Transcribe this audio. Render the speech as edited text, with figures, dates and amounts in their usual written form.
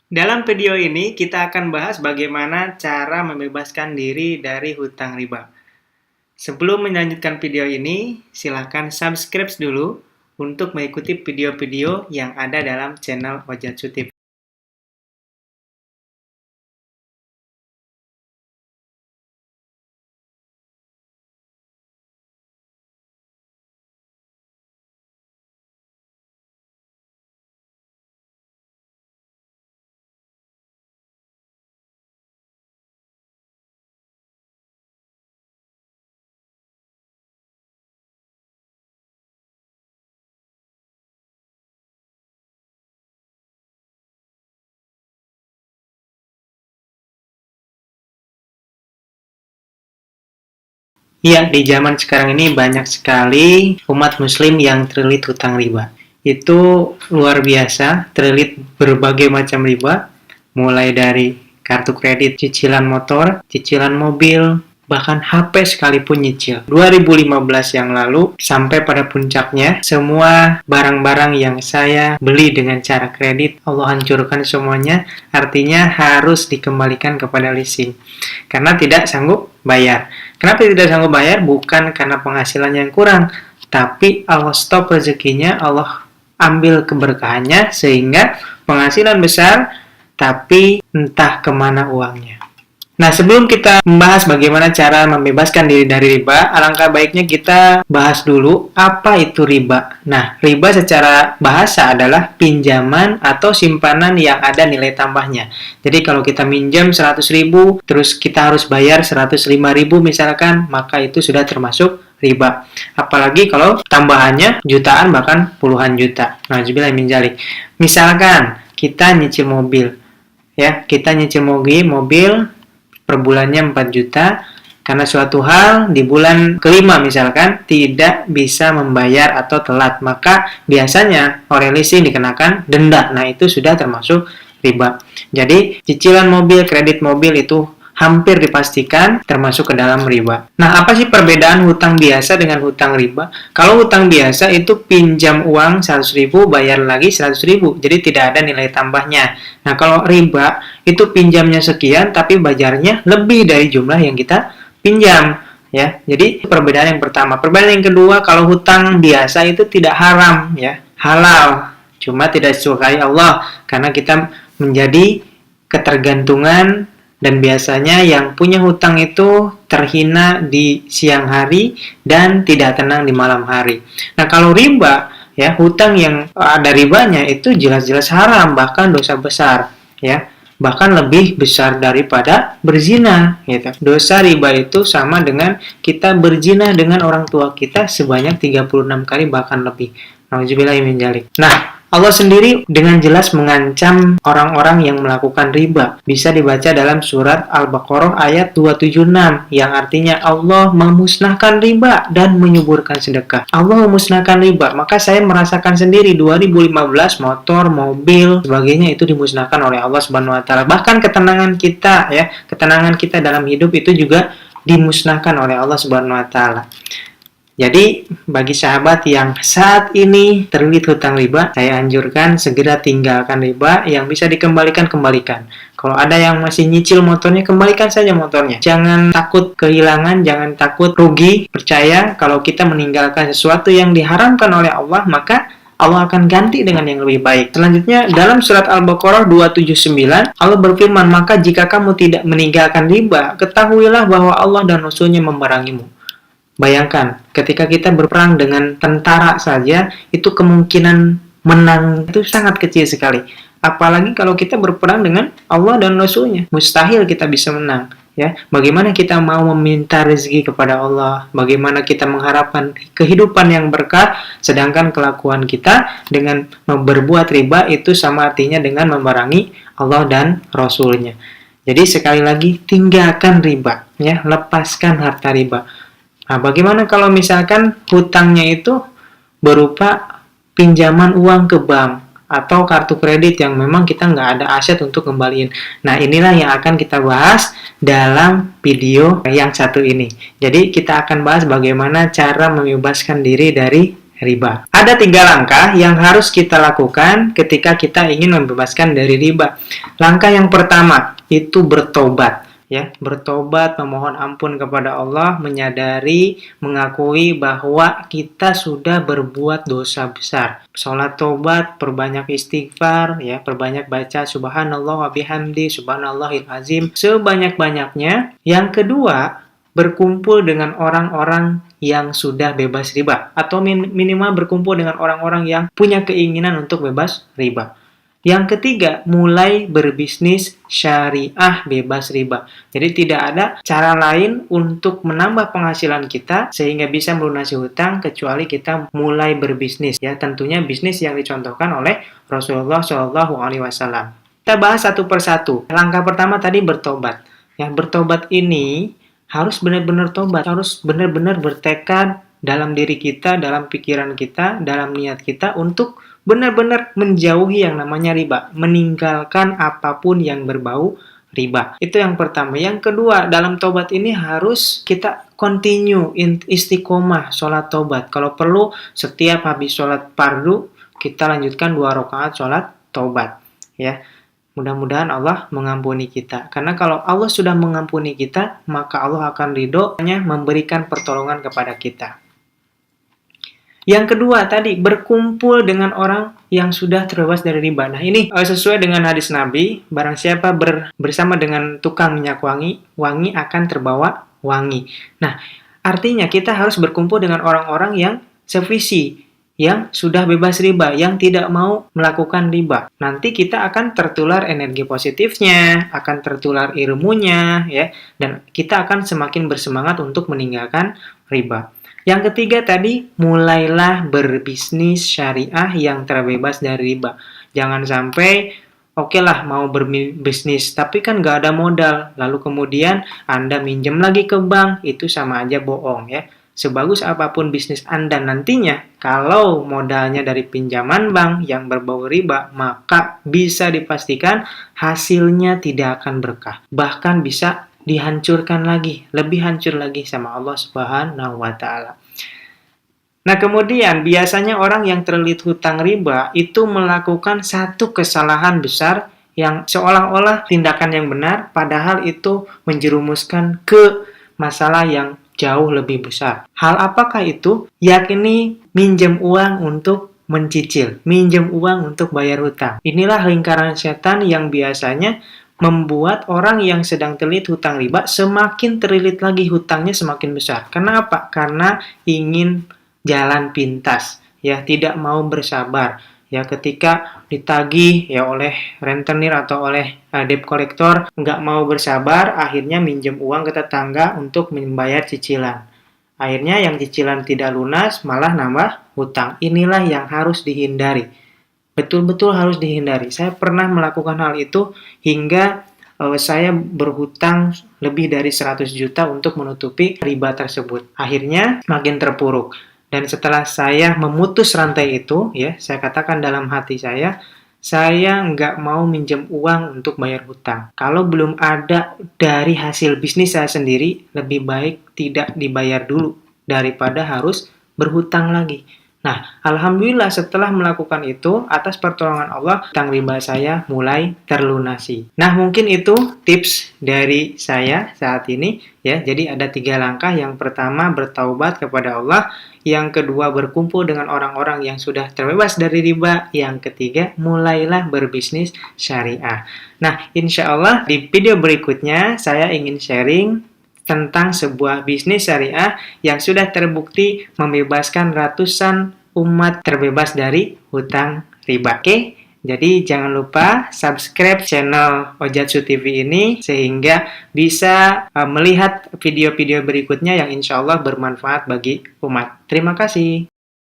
Dalam video ini kita akan bahas bagaimana cara membebaskan diri dari hutang riba. Sebelum melanjutkan video ini, silakan subscribe dulu untuk mengikuti video-video yang ada dalam channel Ojatsu TV. Ya, di zaman sekarang ini banyak sekali umat muslim yang terlilit hutang riba. Itu luar biasa, terlilit berbagai macam riba, mulai dari kartu kredit, cicilan motor, cicilan mobil, bahkan HP sekalipun nyicil. 2015 yang lalu, sampai pada puncaknya, semua barang-barang yang saya beli dengan cara kredit, Allah hancurkan semuanya, artinya harus dikembalikan kepada leasing. Karena tidak sanggup bayar. Kenapa tidak sanggup bayar? Bukan karena penghasilannya yang kurang, tapi Allah stop rezekinya, Allah ambil keberkahannya, sehingga penghasilan besar, tapi entah kemana uangnya. Nah, sebelum kita membahas bagaimana cara membebaskan diri dari riba, alangkah baiknya kita bahas dulu apa itu riba. Nah, riba secara bahasa adalah pinjaman atau simpanan yang ada nilai tambahnya. Jadi, kalau kita minjam 100.000, terus kita harus bayar 105.000 misalkan, maka itu sudah termasuk riba. Apalagi kalau tambahannya jutaan bahkan puluhan juta. Nah, min dzalik. Misalkan kita nyicil mobil, ya, kita nyicil mobil per bulannya 4 juta, karena suatu hal di bulan kelima misalkan tidak bisa membayar atau telat, maka biasanya oleh leasing dikenakan denda. Nah, itu sudah termasuk riba. Jadi, cicilan mobil, kredit mobil itu hampir dipastikan termasuk ke dalam riba. Nah, apa sih perbedaan hutang biasa dengan hutang riba? Kalau hutang biasa itu pinjam uang 100.000, bayar lagi 100.000, jadi tidak ada nilai tambahnya. Nah, kalau riba itu pinjamnya sekian, tapi bayarnya lebih dari jumlah yang kita pinjam. Ya, jadi perbedaan yang pertama. Perbedaan yang kedua, kalau hutang biasa itu tidak haram, ya, halal, cuma tidak disukai Allah karena kita menjadi ketergantungan. Dan biasanya yang punya hutang itu terhina di siang hari dan tidak tenang di malam hari. Nah, kalau riba, ya, hutang yang ada ribanya itu jelas-jelas haram, bahkan dosa besar, ya. Bahkan lebih besar daripada berzina, gitu. Dosa riba itu sama dengan kita berzina dengan orang tua kita sebanyak 36 kali bahkan lebih. Nauzubillahi min dzalik. Nah, Allah sendiri dengan jelas mengancam orang-orang yang melakukan riba. Bisa dibaca dalam surat Al-Baqarah ayat 276, yang artinya Allah memusnahkan riba dan menyuburkan sedekah. Allah memusnahkan riba, maka saya merasakan sendiri 2015 motor, mobil, sebagainya itu dimusnahkan oleh Allah Subhanahu wa taala. Bahkan ketenangan kita, ya, ketenangan kita dalam hidup itu juga dimusnahkan oleh Allah Subhanahu wa taala. Jadi, bagi sahabat yang saat ini terlilit hutang riba, saya anjurkan segera tinggalkan riba, yang bisa dikembalikan, kembalikan. Kalau ada yang masih nyicil motornya, kembalikan saja motornya. Jangan takut kehilangan, jangan takut rugi. Percaya kalau kita meninggalkan sesuatu yang diharamkan oleh Allah, maka Allah akan ganti dengan yang lebih baik. Selanjutnya, dalam surat Al-Baqarah 279, Allah berfirman, maka jika kamu tidak meninggalkan riba, ketahuilah bahwa Allah dan Rasul-Nya memerangimu. Bayangkan, ketika kita berperang dengan tentara saja, itu kemungkinan menang itu sangat kecil sekali. Apalagi kalau kita berperang dengan Allah dan Rasul-Nya. Mustahil kita bisa menang. Ya, bagaimana kita mau meminta rezeki kepada Allah? Bagaimana kita mengharapkan kehidupan yang berkah, sedangkan kelakuan kita dengan berbuat riba itu sama artinya dengan memerangi Allah dan Rasul-Nya. Jadi sekali lagi, tinggalkan riba. Ya, lepaskan harta riba. Nah, bagaimana kalau misalkan hutangnya itu berupa pinjaman uang ke bank atau kartu kredit yang memang kita nggak ada aset untuk kembaliin. Nah, inilah yang akan kita bahas dalam video yang satu ini. Jadi, kita akan bahas bagaimana cara membebaskan diri dari riba. Ada 3 langkah yang harus kita lakukan ketika kita ingin membebaskan dari riba. Langkah yang pertama itu bertobat. Ya, bertobat, memohon ampun kepada Allah, menyadari, mengakui bahwa kita sudah berbuat dosa besar. Sholat tobat, perbanyak istighfar, ya, perbanyak baca subhanallah wa bihamdi, subhanallahil azim, sebanyak-banyaknya. Yang kedua, berkumpul dengan orang-orang yang sudah bebas riba, atau minimal berkumpul dengan orang-orang yang punya keinginan untuk bebas riba. Yang ketiga, mulai berbisnis syariah bebas riba. Jadi tidak ada cara lain untuk menambah penghasilan kita sehingga bisa melunasi hutang kecuali kita mulai berbisnis. Ya, tentunya bisnis yang dicontohkan oleh Rasulullah Shallallahu Alaihi Wasallam. Kita bahas satu persatu. Langkah pertama tadi bertobat. Ya, bertobat ini harus benar-benar tobat, harus benar-benar bertekad dalam diri kita, dalam pikiran kita, dalam niat kita untuk benar-benar menjauhi yang namanya riba, meninggalkan apapun yang berbau riba. Itu yang pertama. Yang kedua, dalam tobat ini harus kita continue, istiqomah, sholat tobat. Kalau perlu, setiap habis sholat fardu, kita lanjutkan 2 rakaat sholat tobat. Ya, mudah-mudahan Allah mengampuni kita. Karena kalau Allah sudah mengampuni kita, maka Allah akan ridhonya memberikan pertolongan kepada kita. Yang kedua tadi, berkumpul dengan orang yang sudah terbebas dari riba. Nah, ini sesuai dengan hadis Nabi, barang siapa bersama dengan tukang minyak wangi, wangi akan terbawa wangi. Nah, artinya kita harus berkumpul dengan orang-orang yang sevisi, yang sudah bebas riba, yang tidak mau melakukan riba. Nanti kita akan tertular energi positifnya, akan tertular ilmunya, ya, dan kita akan semakin bersemangat untuk meninggalkan riba. Yang ketiga tadi, mulailah berbisnis syariah yang terbebas dari riba. Jangan sampai, oke lah mau berbisnis, tapi kan nggak ada modal. Lalu kemudian Anda minjem lagi ke bank, itu sama aja bohong ya. Sebagus apapun bisnis Anda nantinya, kalau modalnya dari pinjaman bank yang berbau riba, maka bisa dipastikan hasilnya tidak akan berkah. Bahkan bisa dihancurkan lagi, lebih hancur lagi sama Allah Subhanahu wa Ta'ala. Nah, kemudian biasanya orang yang terlilit hutang riba itu melakukan satu kesalahan besar yang seolah-olah tindakan yang benar, padahal itu menjerumuskan ke masalah yang jauh lebih besar. Hal apakah itu? Yakni minjem uang untuk mencicil, minjem uang untuk bayar hutang. Inilah lingkaran setan yang biasanya membuat orang yang sedang terlilit hutang riba semakin terlilit lagi, hutangnya semakin besar. Kenapa? Karena ingin jalan pintas, ya, tidak mau bersabar. Ya, ketika ditagih ya oleh rentenir atau oleh debt collector, nggak mau bersabar, akhirnya minjem uang ke tetangga untuk membayar cicilan. Akhirnya yang cicilan tidak lunas, malah nambah hutang. Inilah yang harus dihindari. Betul-betul harus dihindari. Saya pernah melakukan hal itu hingga saya berhutang lebih dari 100 juta untuk menutupi riba tersebut. Akhirnya makin terpuruk. Dan setelah saya memutus rantai itu, ya, saya katakan dalam hati saya nggak mau minjem uang untuk bayar hutang. Kalau belum ada dari hasil bisnis saya sendiri, lebih baik tidak dibayar dulu daripada harus berhutang lagi. Nah, alhamdulillah setelah melakukan itu, atas pertolongan Allah, hutang riba saya mulai terlunasi. Nah, mungkin itu tips dari saya saat ini, ya. Jadi ada 3 langkah. Yang pertama, bertaubat kepada Allah. Yang kedua, berkumpul dengan orang-orang yang sudah terbebas dari riba. Yang ketiga, mulailah berbisnis syariah. Nah, insya Allah di video berikutnya saya ingin sharing tentang sebuah bisnis syariah yang sudah terbukti membebaskan ratusan umat terbebas dari hutang riba. Oke, jadi jangan lupa subscribe channel Ojatsu TV ini sehingga bisa melihat video-video berikutnya yang insya Allah bermanfaat bagi umat. Terima kasih.